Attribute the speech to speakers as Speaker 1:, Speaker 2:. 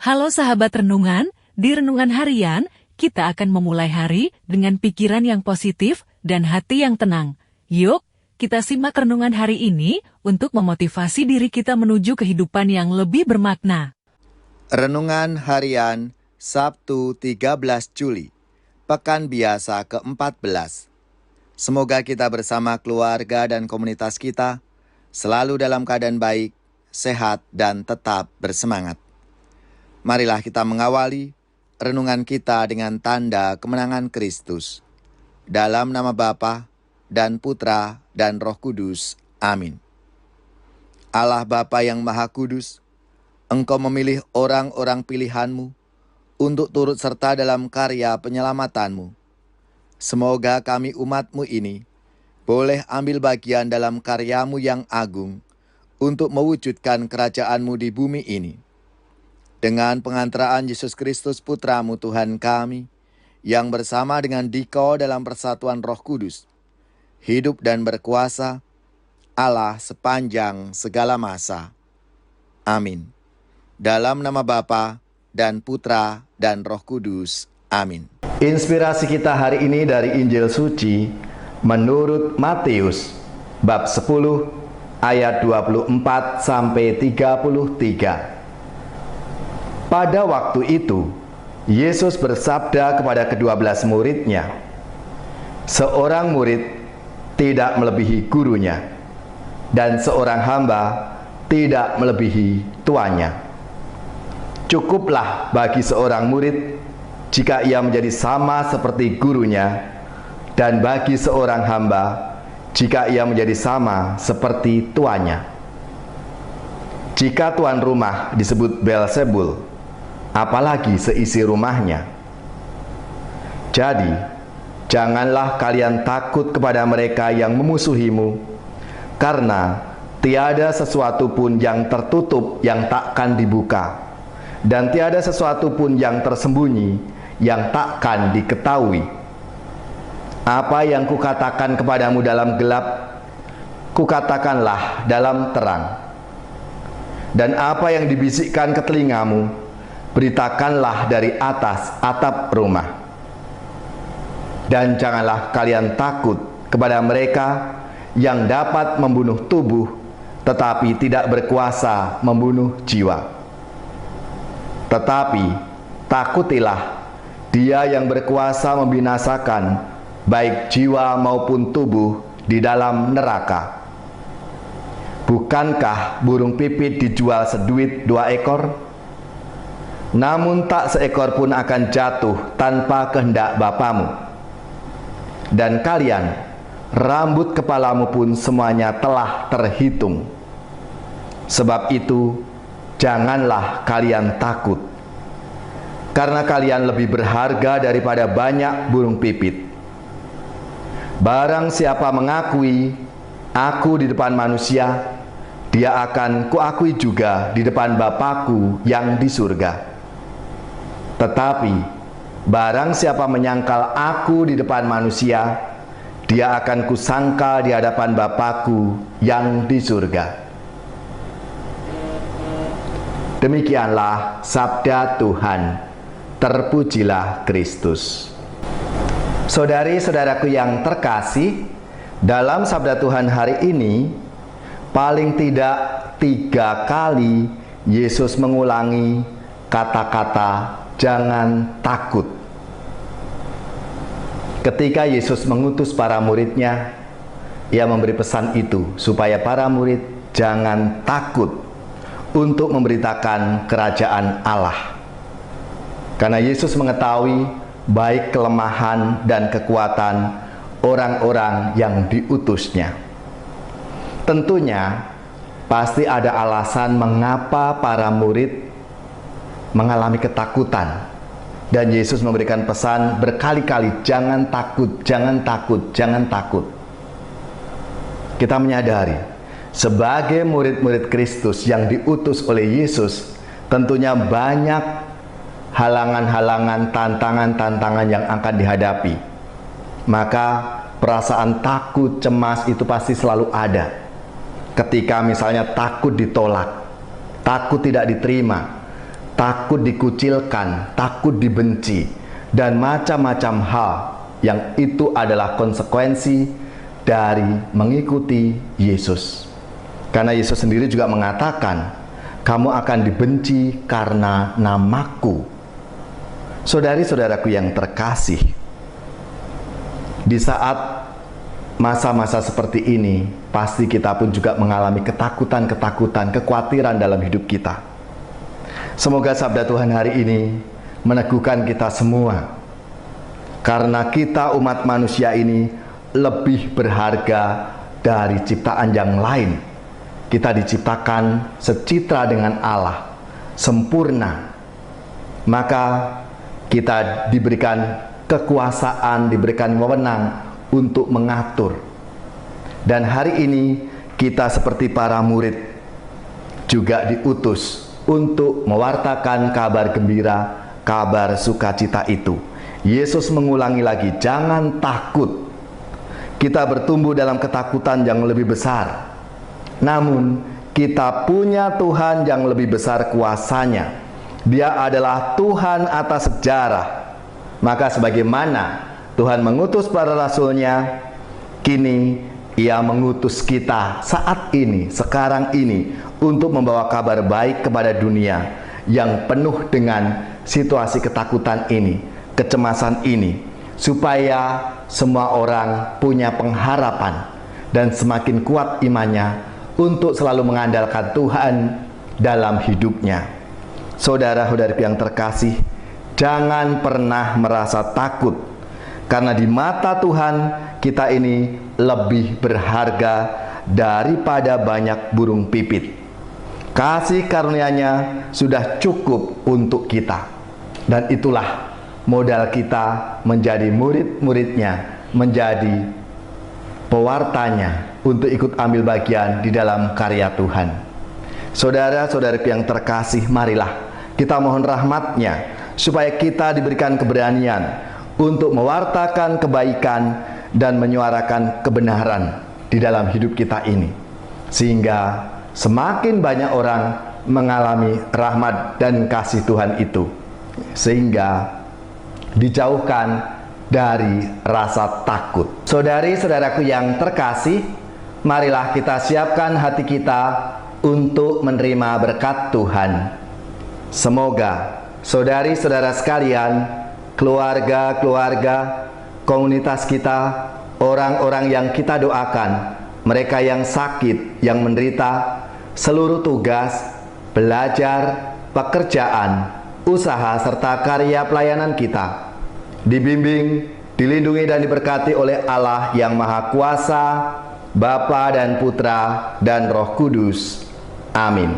Speaker 1: Halo sahabat renungan, di renungan harian, kita akan memulai hari dengan pikiran yang positif dan hati yang tenang. Yuk, kita simak renungan hari ini untuk memotivasi diri kita menuju kehidupan yang lebih bermakna.
Speaker 2: Renungan harian Sabtu 13 Juli, Pekan Biasa ke-14. Semoga kita bersama keluarga dan komunitas kita selalu dalam keadaan baik, sehat, dan tetap bersemangat. Marilah kita mengawali renungan kita dengan tanda kemenangan Kristus. Dalam nama Bapa dan Putra dan Roh Kudus. Amin. Allah Bapa yang Maha Kudus, Engkau memilih orang-orang pilihan-Mu untuk turut serta dalam karya penyelamatan-Mu. Semoga kami umat-Mu ini boleh ambil bagian dalam karya-Mu yang agung untuk mewujudkan kerajaan-Mu di bumi ini. Dengan pengantaraan Yesus Kristus Putra-Mu Tuhan kami, yang bersama dengan Dikau dalam persatuan Roh Kudus, hidup dan berkuasa, Allah sepanjang segala masa. Amin. Dalam nama Bapa dan Putra dan Roh Kudus. Amin.
Speaker 3: Inspirasi kita hari ini dari Injil Suci menurut Matius, bab 10, ayat 24 sampai 33. Pada waktu itu, Yesus bersabda kepada ke-12 murid-Nya, "Seorang murid tidak melebihi gurunya, dan seorang hamba tidak melebihi tuannya. Cukuplah bagi seorang murid jika ia menjadi sama seperti gurunya, dan bagi seorang hamba jika ia menjadi sama seperti tuannya. Jika tuan rumah disebut Beelzebul, apalagi seisi rumahnya. Jadi, janganlah kalian takut kepada mereka yang memusuhimu, karena tiada sesuatu pun yang tertutup yang takkan dibuka, dan tiada sesuatu pun yang tersembunyi yang takkan diketahui. Apa yang kukatakan kepadamu dalam gelap, kukatakanlah dalam terang. Dan apa yang dibisikkan ke telingamu, beritakanlah dari atas atap rumah. Dan janganlah kalian takut kepada mereka yang dapat membunuh tubuh, tetapi tidak berkuasa membunuh jiwa. Tetapi takutilah Dia yang berkuasa membinasakan baik jiwa maupun tubuh di dalam neraka. Bukankah burung pipit dijual seduit 2 ekor? Namun tak seekor pun akan jatuh tanpa kehendak Bapamu. Dan kalian, rambut kepalamu pun semuanya telah terhitung. Sebab itu, janganlah kalian takut, karena kalian lebih berharga daripada banyak burung pipit. Barang siapa mengakui Aku di depan manusia, dia akan kuakui juga di depan Bapa-Ku yang di surga. Tetapi barang siapa menyangkal Aku di depan manusia, dia akan kusangkal di hadapan Bapa-Ku yang di surga." Demikianlah sabda Tuhan. Terpujilah Kristus. Saudari-saudaraku yang terkasih, dalam sabda Tuhan hari ini, paling tidak 3 kali Yesus mengulangi kata-kata "jangan takut". Ketika Yesus mengutus para murid-Nya, Ia memberi pesan itu supaya para murid jangan takut untuk memberitakan kerajaan Allah. Karena Yesus mengetahui baik kelemahan dan kekuatan orang-orang yang diutus-Nya. Tentunya pasti ada alasan mengapa para murid mengalami ketakutan, dan Yesus memberikan pesan berkali-kali, "Jangan takut, jangan takut, jangan takut." Kita menyadari sebagai murid-murid Kristus yang diutus oleh Yesus, tentunya banyak halangan-halangan, tantangan-tantangan yang akan dihadapi. Maka perasaan takut, cemas itu pasti selalu ada. Ketika misalnya takut ditolak, takut tidak diterima, takut dikucilkan, takut dibenci, dan macam-macam hal yang itu adalah konsekuensi dari mengikuti Yesus. Karena Yesus sendiri juga mengatakan, kamu akan dibenci karena namaku. Saudari-saudaraku yang terkasih, di saat masa-masa seperti ini, pasti kita pun juga mengalami ketakutan-ketakutan, kekhawatiran dalam hidup kita. Semoga sabda Tuhan hari ini meneguhkan kita semua, karena kita umat manusia ini lebih berharga dari ciptaan yang lain. Kita diciptakan secitra dengan Allah, sempurna. Maka kita diberikan kekuasaan, diberikan wewenang untuk mengatur. Dan hari ini kita seperti para murid juga diutus untuk mewartakan kabar gembira, kabar sukacita itu. Yesus mengulangi lagi, jangan takut. Kita bertumbuh dalam ketakutan yang lebih besar. Namun kita punya Tuhan yang lebih besar kuasanya. Dia adalah Tuhan atas sejarah. Maka sebagaimana Tuhan mengutus para rasulnya, kini Ia mengutus kita saat ini, sekarang ini, untuk membawa kabar baik kepada dunia yang penuh dengan situasi ketakutan ini, kecemasan ini, supaya semua orang punya pengharapan dan semakin kuat imannya untuk selalu mengandalkan Tuhan dalam hidupnya. Saudara-saudari yang terkasih, jangan pernah merasa takut, karena di mata Tuhan kita ini lebih berharga daripada banyak burung pipit. Kasih karunia-Nya sudah cukup untuk kita, dan itulah modal kita menjadi murid-muridnya, menjadi pewartanya untuk ikut ambil bagian di dalam karya Tuhan. Saudara-saudari yang terkasih, marilah kita mohon rahmat-Nya supaya kita diberikan keberanian untuk mewartakan kebaikan dan menyuarakan kebenaran di dalam hidup kita ini, sehingga semakin banyak orang mengalami rahmat dan kasih Tuhan itu, sehingga dijauhkan dari rasa takut. Saudari-saudaraku yang terkasih, marilah kita siapkan hati kita untuk menerima berkat Tuhan. Semoga saudari-saudara sekalian, keluarga-keluarga, komunitas kita, orang-orang yang kita doakan, mereka yang sakit, yang menderita, seluruh tugas, belajar, pekerjaan, usaha, serta karya pelayanan kita dibimbing, dilindungi dan diberkati oleh Allah yang Maha Kuasa, Bapa dan Putra dan Roh Kudus. Amin.